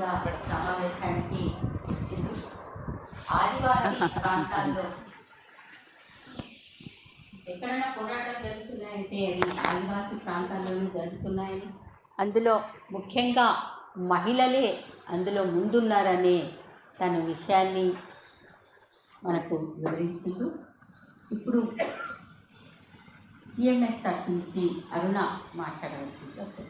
కూడా సమావేశానికి వచ్చింది. ఆదివాసీ ప్రాంతాల్లో ఎక్కడైనా పోరాటాలు జరుగుతున్నాయంటే అవి ఆదివాసీ ప్రాంతాల్లోనే జరుగుతున్నాయని, అందులో ముఖ్యంగా మహిళలే అందులో ముందున్నారనే తన విషయాన్ని మనకు వివరించింది. ఇప్పుడు సిఎంఎస్ తరఫు నుంచి అరుణ మాట్లాడవలసింది.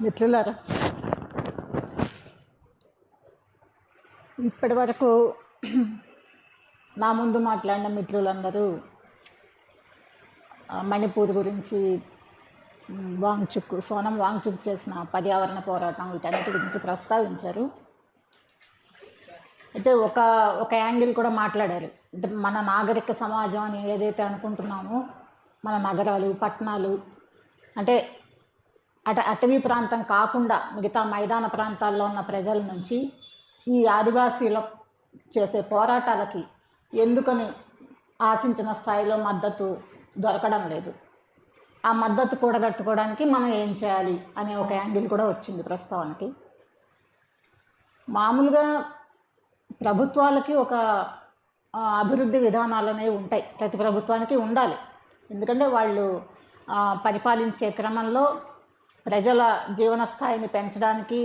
మిత్రులారా, ఇప్పటి వరకు నా ముందు మాట్లాడిన మిత్రులందరూ మణిపూర్ గురించి, సోనం వాంగ్చుక్ చేసిన పర్యావరణ పోరాటం, వీటన్నిటి గురించి ప్రస్తావించారు. అయితే ఒక యాంగిల్ కూడా మాట్లాడారు. అంటే మన నాగరిక సమాజం అని ఏదైతే అనుకుంటున్నామో, మన నగరాలు, పట్టణాలు, అంటే అటవీ ప్రాంతం కాకుండా మిగతా మైదాన ప్రాంతాల్లో ఉన్న ప్రజల నుంచి ఈ ఆదివాసీల చేసే పోరాటాలకి ఎందుకని ఆశించిన స్థాయిలో మద్దతు దొరకడం లేదు, ఆ మద్దతు కూడగట్టుకోవడానికి మనం ఏం చేయాలి అనే ఒక యాంగిల్ కూడా వచ్చింది ప్రస్తావనకి. మామూలుగా ప్రభుత్వాలకి ఒక అభివృద్ధి విధానాలు అనేవి ఉంటాయి, ప్రతి ప్రభుత్వానికి ఉండాలి. ఎందుకంటే వాళ్ళు పరిపాలించే క్రమంలో ప్రజల జీవన స్థాయిని పెంచడానికి,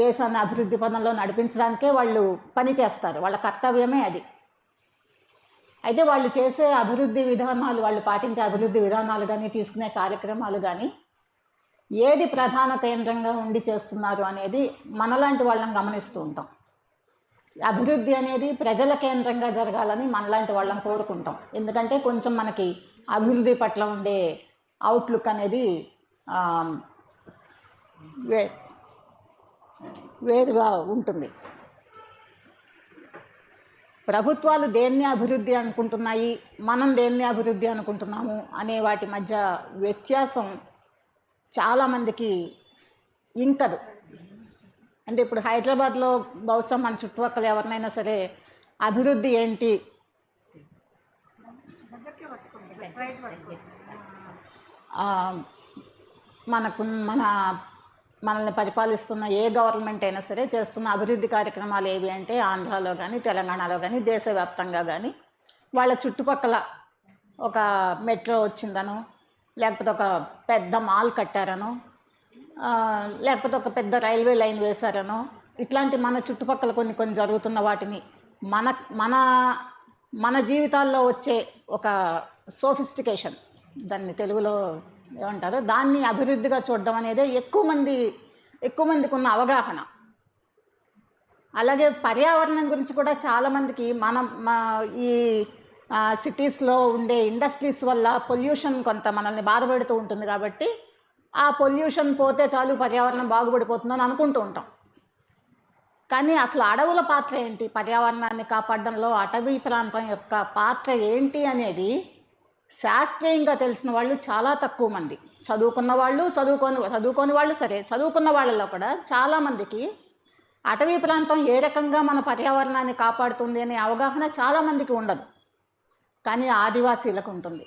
దేశాన్ని అభివృద్ధి పదంలో నడిపించడానికే వాళ్ళు పని చేస్తారు, వాళ్ళ కర్తవ్యమే అది. అయితే వాళ్ళు చేసే అభివృద్ధి విధానాలు, వాళ్ళు పాటించే అభివృద్ధి విధానాలు కానీ, తీసుకునే కార్యక్రమాలు కానీ ఏది ప్రధాన కేంద్రంగా ఉండి చేస్తున్నారు అనేది మనలాంటి వాళ్ళని గమనిస్తూ ఉంటాం. అభివృద్ధి అనేది ప్రజల కేంద్రంగా జరగాలని మనలాంటి వాళ్ళని కోరుకుంటాం. ఎందుకంటే కొంచెం మనకి అభివృద్ధి పట్ల ఉండే అవుట్లుక్ అనేది వేరుగా ఉంటుంది. ప్రభుత్వాలు దేన్ని అభివృద్ధి అనుకుంటున్నాయి, మనం దేన్ని అభివృద్ధి అనుకుంటున్నాము అనే వాటి మధ్య వ్యత్యాసం చాలామందికి ఇంకదు. అంటే ఇప్పుడు హైదరాబాద్లో బహుశా మన చుట్టుపక్కల ఎవరినైనా సరే అభివృద్ధి ఏంటి, మనల్ని పరిపాలిస్తున్న ఏ గవర్నమెంట్ అయినా సరే చేస్తున్న అభివృద్ధి కార్యక్రమాలు ఏవి అంటే, ఆంధ్రాలో కానీ, తెలంగాణలో కానీ, దేశవ్యాప్తంగా కానీ వాళ్ళ చుట్టుపక్కల ఒక మెట్రో వచ్చిందనో, లేకపోతే ఒక పెద్ద మాల్ కట్టారనో, లేకపోతే ఒక పెద్ద రైల్వే లైన్ వేశారనో, ఇట్లాంటి మన చుట్టుపక్కల కొన్ని జరుగుతున్న వాటిని మన జీవితాల్లో వచ్చే ఒక సోఫిస్టికేషన్, దాన్ని తెలుగులో ఏమంటారు, దాన్ని అభివృద్ధిగా చూడడం అనేది ఎక్కువ మందికి ఉన్న అవగాహన. అలాగే పర్యావరణం గురించి కూడా చాలామందికి ఈ సిటీస్లో ఉండే ఇండస్ట్రీస్ వల్ల పొల్యూషన్ కొంత మనల్ని బాధపెడుతూ ఉంటుంది కాబట్టి ఆ పొల్యూషన్ పోతే చాలు పర్యావరణం బాగుపడిపోతుందని అనుకుంటూ ఉంటాం. కానీ అసలు అడవుల పాత్ర ఏంటి, పర్యావరణాన్ని కాపాడడంలో అటవీ ప్రాంతం యొక్క పాత్ర ఏంటి అనేది శాస్త్రీయంగా తెలిసిన వాళ్ళు చాలా తక్కువ మంది. చదువుకున్న వాళ్ళు సరే, చదువుకున్న వాళ్ళలో కూడా చాలామందికి అటవీ ప్రాంతం ఏ రకంగా మన పర్యావరణాన్ని కాపాడుతుంది అనే అవగాహన చాలామందికి ఉండదు. కానీ ఆదివాసీలకు ఉంటుంది.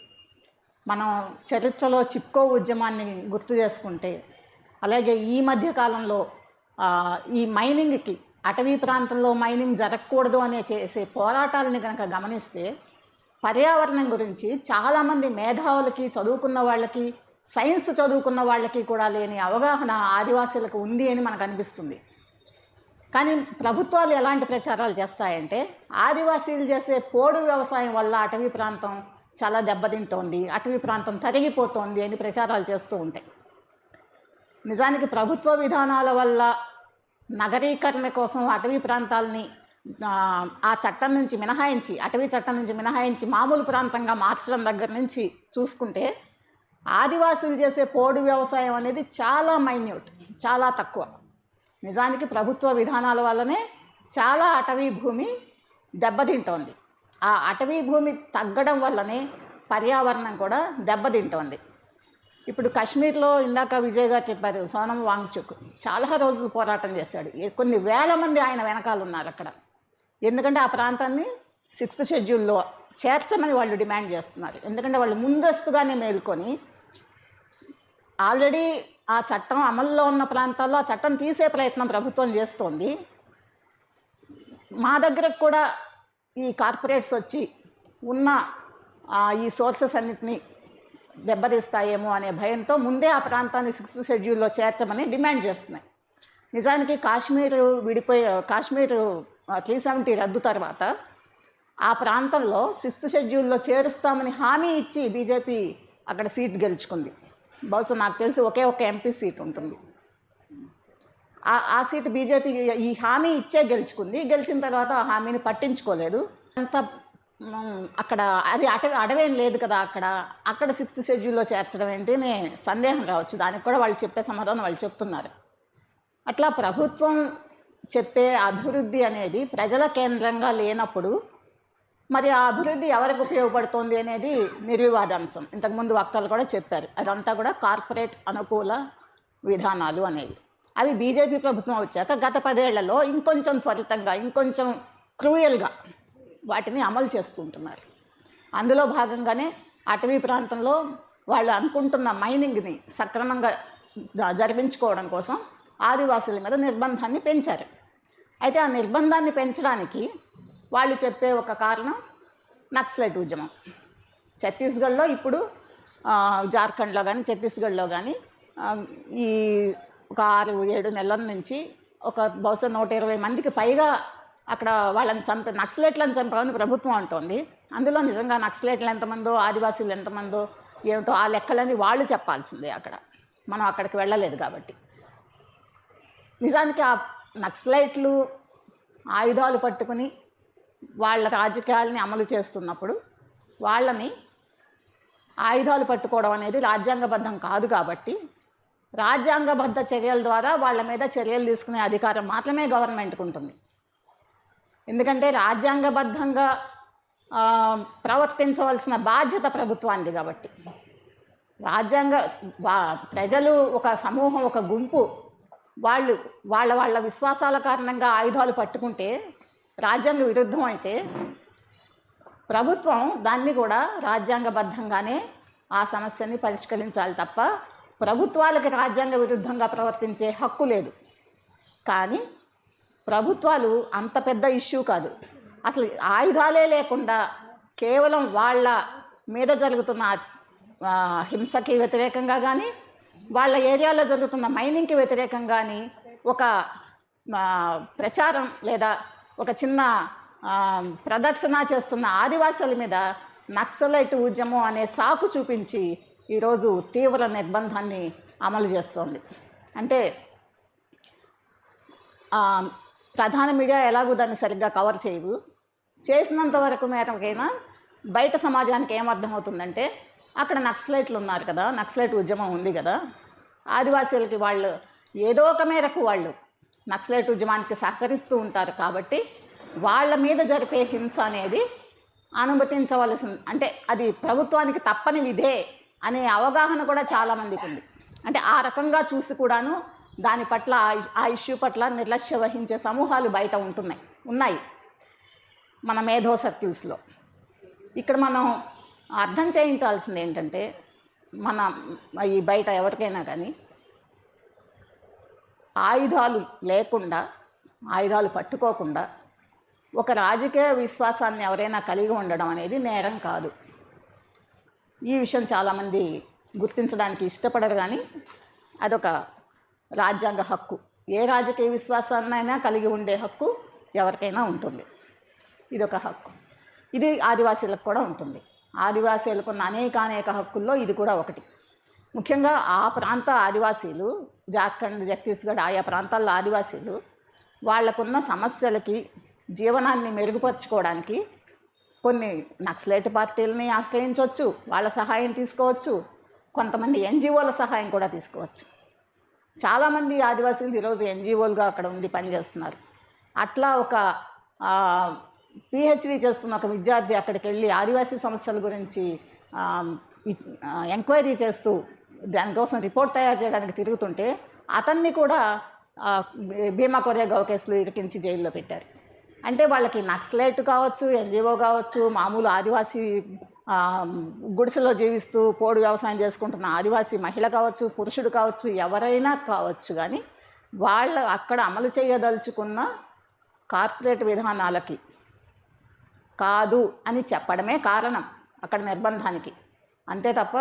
మనం చరిత్రలో చిప్కో ఉద్యమాన్ని గుర్తు చేసుకుంటే, అలాగే ఈ మధ్యకాలంలో ఈ మైనింగ్కి, అటవీ ప్రాంతంలో మైనింగ్ జరగకూడదు అనే చేసే పోరాటాలని కనుక గమనిస్తే, పర్యావరణం గురించి చాలామంది మేధావులకి, చదువుకున్న వాళ్ళకి, సైన్స్ చదువుకున్న వాళ్ళకి కూడా లేని అవగాహన ఆదివాసీలకు ఉంది అని మనకు అనిపిస్తుంది. కానీ ప్రభుత్వాలు ఎలాంటి ప్రచారాలు చేస్తాయంటే, ఆదివాసీలు చేసే పోడు వ్యవసాయం వల్ల అటవీ ప్రాంతం చాలా దెబ్బతింటోంది, అటవీ ప్రాంతం తరిగిపోతోంది అని ప్రచారాలు చేస్తూ ఉంటాయి. నిజానికి ప్రభుత్వ విధానాల వల్ల నగరీకరణ కోసం అటవీ ప్రాంతాలని ఆ చట్టం నుంచి మినహాయించి, అటవీ చట్టం నుంచి మినహాయించి మామూలు ప్రాంతంగా మార్చడం దగ్గర నుంచి చూసుకుంటే, ఆదివాసులు చేసే పోడు వ్యవసాయం అనేది చాలా మైన్యూట్, చాలా తక్కువ. నిజానికి ప్రభుత్వ విధానాల వల్లనే చాలా అటవీ భూమి దెబ్బతింటోంది. ఆ అటవీ భూమి తగ్గడం వల్లనే పర్యావరణం కూడా దెబ్బతింటోంది. ఇప్పుడు కాశ్మీర్లో ఇందాక విజయ్ గారు చెప్పారు, సోనం వాంగ్చుక్ చాలా రోజులు పోరాటం చేశాడు. కొన్ని వేల మంది ఆయన వెనకాల ఉన్నారు అక్కడ. ఎందుకంటే ఆ ప్రాంతాన్ని 6th షెడ్యూల్లో చేర్చమని వాళ్ళు డిమాండ్ చేస్తున్నారు. ఎందుకంటే వాళ్ళు ముందస్తుగానే మేల్కొని ఆల్రెడీ ఆ చట్టం అమల్లో ఉన్న ప్రాంతాల్లో ఆ చట్టం తీసే ప్రయత్నం ప్రభుత్వం చేస్తోంది. మా దగ్గరకు కూడా ఈ కార్పొరేట్స్ వచ్చి ఉన్న ఈ సోర్సెస్ అన్నిటినీ దెబ్బతీస్తాయేమో అనే భయంతో ముందే ఆ ప్రాంతాన్ని 6th షెడ్యూల్లో చేర్చమని డిమాండ్ చేస్తున్నాయి. నిజానికి కాశ్మీర్ 370 రద్దు తర్వాత ఆ ప్రాంతంలో 6th షెడ్యూల్లో చేరుస్తామని హామీ ఇచ్చి బీజేపీ అక్కడ సీట్ గెలుచుకుంది. బహుశా నాకు తెలిసి ఒకే ఒక ఎంపీ సీట్ ఉంటుంది. ఆ సీటు బీజేపీ ఈ హామీ ఇచ్చే గెలుచుకుంది. గెలిచిన తర్వాత ఆ హామీని పట్టించుకోలేదు. అంత అక్కడ అది అడవేం లేదు కదా. అక్కడ 6th షెడ్యూల్లో చేర్చడం ఏంటి అనే సందేహం రావచ్చు. దానికి కూడా వాళ్ళు చెప్పే సమాధానం వాళ్ళు చెప్తున్నారు. అట్లా ప్రభుత్వం చెప్పే అభివృద్ధి అనేది ప్రజల కేంద్రంగా లేనప్పుడు మరి ఆ అభివృద్ధి ఎవరికి ఉపయోగపడుతుంది అనేది నిర్వివాదాంశం. ఇంతకుముందు వక్తలు కూడా చెప్పారు. అదంతా కూడా కార్పొరేట్ అనుకూల విధానాలు అనేవి. అవి బీజేపీ ప్రభుత్వం వచ్చాక గత 10 ఏళ్లలో ఇంకొంచెం త్వరితంగా, ఇంకొంచెం క్రూయల్గా వాటిని అమలు చేసుకుంటున్నారు. అందులో భాగంగానే అటవీ ప్రాంతంలో వాళ్ళు అనుకుంటున్న మైనింగ్ని సక్రమంగా జరిపించుకోవడం కోసం ఆదివాసుల మీద నిర్బంధాన్ని పెంచారు. అయితే ఆ నిర్బంధాన్ని పెంచడానికి వాళ్ళు చెప్పే ఒక కారణం నక్సలైట్ ఉద్యమం. ఛత్తీస్గఢ్లో ఇప్పుడు జార్ఖండ్లో కానీ ఛత్తీస్గఢ్లో కానీ ఈ ఒక 6-7 నెలల నుంచి బహుశా 120 మందికి పైగా అక్కడ వాళ్ళని నక్సలైట్లను చంపామని ప్రభుత్వం అంటోంది. అందులో నిజంగా నక్సలైట్లు ఎంతమందో, ఆదివాసీలు ఎంతమందో ఏమిటో ఆ లెక్కలని వాళ్ళు చెప్పాల్సిందే. మనం అక్కడికి వెళ్ళలేదు కాబట్టి. నిజానికి ఆ నక్సలైట్లు ఆయుధాలు పట్టుకుని వాళ్ళ రాజకీయాలని అమలు చేస్తున్నప్పుడు వాళ్ళని ఆయుధాలు పట్టుకోవడం అనేది రాజ్యాంగబద్ధం కాదు. కాబట్టి రాజ్యాంగబద్ధ చర్యల ద్వారా వాళ్ళ మీద చర్యలు తీసుకునే అధికారం మాత్రమే గవర్నమెంట్కి ఉంటుంది. ఎందుకంటే రాజ్యాంగబద్ధంగా ప్రవర్తించవలసిన బాధ్యత ప్రభుత్వానికి. కాబట్టి ప్రజలు ఒక సమూహం, ఒక గుంపు వాళ్ళ విశ్వాసాల కారణంగా ఆయుధాలు పట్టుకుంటే రాజ్యాంగ విరుద్ధం అయితే ప్రభుత్వం దాన్ని కూడా రాజ్యాంగబద్ధంగానే ఆ సమస్యని పరిష్కరించాలి తప్ప ప్రభుత్వాలకు రాజ్యాంగ విరుద్ధంగా ప్రవర్తించే హక్కు లేదు. కానీ ప్రభుత్వాలు అంత పెద్ద ఇష్యూ కాదు. అసలు ఆయుధాలే లేకుండా కేవలం వాళ్ళ మీద జరుగుతున్న హింసకి వ్యతిరేకంగా కానీ, వాళ్ళ ఏరియాలో జరుగుతున్న మైనింగ్కి వ్యతిరేకంగా కానీ ఒక ప్రచారం లేదా ఒక చిన్న ప్రదర్శన చేస్తున్న ఆదివాసుల మీద నక్సలైట్ ఉద్యమం అనే సాకు చూపించి ఈరోజు తీవ్ర నిర్బంధాన్ని అమలు చేస్తోంది. అంటే ప్రధాన మీడియా ఎలాగో దాన్ని సరిగ్గా కవర్ చేయదు. చేసినంత వరకు మేరకైనా బయట సమాజానికి ఏమర్థమవుతుందంటే అక్కడ నక్సలైట్లు ఉన్నారు కదా, నక్సలైట్ ఉద్యమం ఉంది కదా, ఆదివాసీలకి వాళ్ళు ఏదో ఒక మేరకు వాళ్ళు నక్సలైట్ ఉద్యమానికి సహకరిస్తూ ఉంటారు కాబట్టి వాళ్ళ మీద జరిపే హింస అనేది అనుమతించవలసింది, అంటే అది ప్రభుత్వానికి తప్పని విధే అనే అవగాహన కూడా చాలామందికి ఉంది. అంటే ఆ రకంగా చూసి కూడాను దాని పట్ల, ఆ ఇష్యూ పట్ల నిర్లక్ష్య వహించే సమూహాలు బయట ఉన్నాయి మన మేధో సర్కిల్స్లో. ఇక్కడ మనం అర్థం చేయించాల్సింది ఏంటంటే, ఈ బయట ఎవరికైనా కానీ ఆయుధాలు లేకుండా, ఆయుధాలు పట్టుకోకుండా ఒక రాజకీయ విశ్వాసాన్ని ఎవరైనా కలిగి ఉండడం అనేది నేరం కాదు. ఈ విషయం చాలామంది గుర్తించడానికి ఇష్టపడరు. కానీ అదొక రాజ్యాంగ హక్కు. ఏ రాజకీయ విశ్వాసాన్నైనా కలిగి ఉండే హక్కు ఎవరికైనా ఉంటుంది. ఇదొక హక్కు. ఇది ఆదివాసీలకు కూడా ఉంటుంది. ఆదివాసీలకు ఉన్న అనేక హక్కుల్లో ఇది కూడా ఒకటి. ముఖ్యంగా ఆ ప్రాంత ఆదివాసీలు, జార్ఖండ్, ఛత్తీస్గఢ్ ఆయా ప్రాంతాల్లో ఆదివాసీలు వాళ్లకున్న సమస్యలకి, జీవనాన్ని మెరుగుపరుచుకోవడానికి కొన్ని నక్సలైట్ పార్టీలని ఆశ్రయించవచ్చు, వాళ్ళ సహాయం తీసుకోవచ్చు, కొంతమంది ఎన్జిఓల సహాయం కూడా తీసుకోవచ్చు. చాలామంది ఆదివాసీలు ఈరోజు ఎన్జిఓలుగా అక్కడ ఉండి పనిచేస్తున్నారు. అట్లా ఒక పిహెచ్డి చేస్తున్న ఒక విద్యార్థి అక్కడికి వెళ్ళి ఆదివాసీ సమస్యల గురించి ఎంక్వైరీ చేస్తూ దానికోసం రిపోర్ట్ తయారు చేయడానికి తిరుగుతుంటే అతన్ని కూడా భీమా కొరేగావ్ కేసులో ఇరికించి జైల్లో పెట్టారు. అంటే వాళ్ళకి నక్సలైట్ కావచ్చు, ఎన్జిఓ కావచ్చు, మామూలు ఆదివాసీ గుడిసెలో జీవిస్తూ పోడు వ్యవసాయం చేసుకుంటున్న ఆదివాసీ మహిళ కావచ్చు, పురుషుడు కావచ్చు, ఎవరైనా కావచ్చు, కానీ వాళ్ళు అక్కడ అమలు చేయదలుచుకున్న కార్పొరేట్ విధానాలకి కాదు అని చెప్పడమే కారణం అక్కడ నిర్బంధానికి. అంతే తప్ప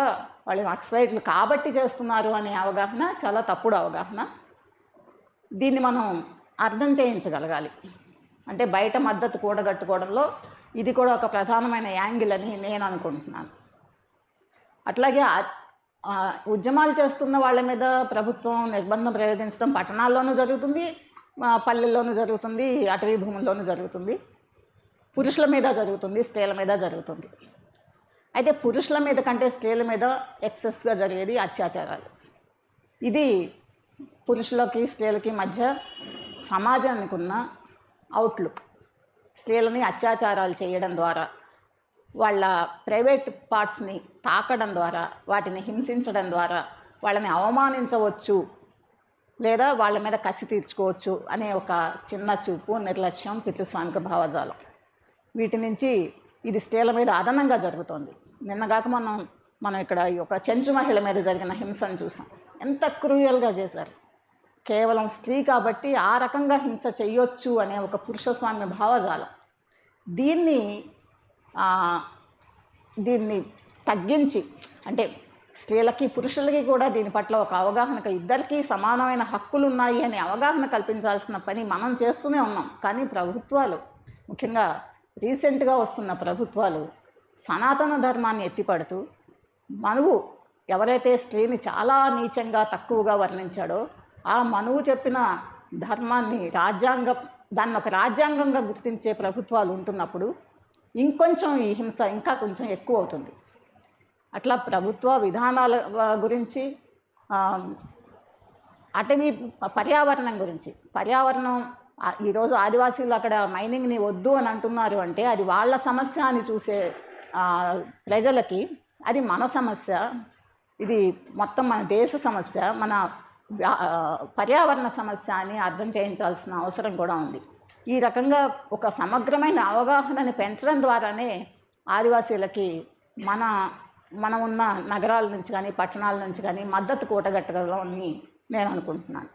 వాళ్ళు నక్సలైట్లు కాబట్టి చేస్తున్నారు అనే అవగాహన చాలా తప్పుడు అవగాహన. దీన్ని మనం అర్థం చేయించగలగాలి. అంటే బయట మద్దతు కూడగట్టుకోవడంలో ఇది కూడా ఒక ప్రధానమైన యాంగిల్ అని నేను అనుకుంటున్నాను. అట్లాగే ఉద్యమాలు చేస్తున్న వాళ్ళ మీద ప్రభుత్వం నిర్బంధం ప్రయోగించడం పట్టణాల్లోనూ జరుగుతుంది, పల్లెల్లోనూ జరుగుతుంది, అటవీ భూముల్లోనూ జరుగుతుంది, పురుషుల మీద జరుగుతుంది, స్త్రీల మీద జరుగుతుంది. అయితే పురుషుల మీద కంటే స్త్రీల మీద ఎక్సెస్గా జరిగేది అత్యాచారాలు. ఇది పురుషులకి స్త్రీలకి మధ్య సమాజానికి ఉన్న అవుట్లుక్. స్త్రీలని అత్యాచారాలు చేయడం ద్వారా, వాళ్ళ ప్రైవేట్ పార్ట్స్ని తాకడం ద్వారా, వాటిని హింసించడం ద్వారా వాళ్ళని అవమానించవచ్చు లేదా వాళ్ళ మీద కసి తీర్చుకోవచ్చు అనే ఒక చిన్న చూపు, నిర్లక్ష్యం, పితృస్వామిక భావజాలం. వీటి నుంచి ఇది స్త్రీల మీద అదనంగా జరుగుతోంది. నిన్నగాక మనం ఇక్కడ ఒక చెంచు మహిళ మీద జరిగిన హింసను చూసాం. ఎంత క్రూయల్గా చేశారు. కేవలం స్త్రీ కాబట్టి ఆ రకంగా హింస చెయ్యొచ్చు అనే ఒక పురుషస్వామ్య భావజాలం. దీన్ని తగ్గించి, అంటే స్త్రీలకి పురుషులకి కూడా దీని పట్ల ఒక అవగాహన, ఇద్దరికీ సమానమైన హక్కులు ఉన్నాయి అనే అవగాహన కల్పించాల్సిన పని మనం చేస్తూనే ఉన్నాం. కానీ ప్రభుత్వాలు, ముఖ్యంగా రీసెంట్గా వస్తున్న ప్రభుత్వాలు సనాతన ధర్మాన్ని ఎత్తిపడుతూ, మనువు ఎవరైతే స్త్రీని చాలా నీచంగా తక్కువగా వర్ణించాడో ఆ మనువు చెప్పిన ధర్మాన్ని దాన్ని ఒక రాజ్యాంగంగా గుర్తించే ప్రభుత్వాలు ఉంటున్నప్పుడు ఇంకొంచెం ఈ హింస ఇంకా కొంచెం ఎక్కువ అవుతుంది. అట్లా ప్రభుత్వ విధానాల గురించి, అటవీ పర్యావరణం గురించి, ఈరోజు ఆదివాసీలు అక్కడ మైనింగ్ని వద్దు అని అంటున్నారు అంటే అది వాళ్ళ సమస్య అని చూసే ప్రజలకి అది మన సమస్య, ఇది మొత్తం మన దేశ సమస్య, మన పర్యావరణ సమస్య అని అర్థం చేయించాల్సిన అవసరం కూడా ఉంది. ఈ రకంగా ఒక సమగ్రమైన అవగాహనని పెంచడం ద్వారానే ఆదివాసీలకి మనం ఉన్న నగరాల నుంచి కానీ పట్టణాల నుంచి కానీ మద్దతు కూటగట్టగలమని నేను అనుకుంటున్నాను.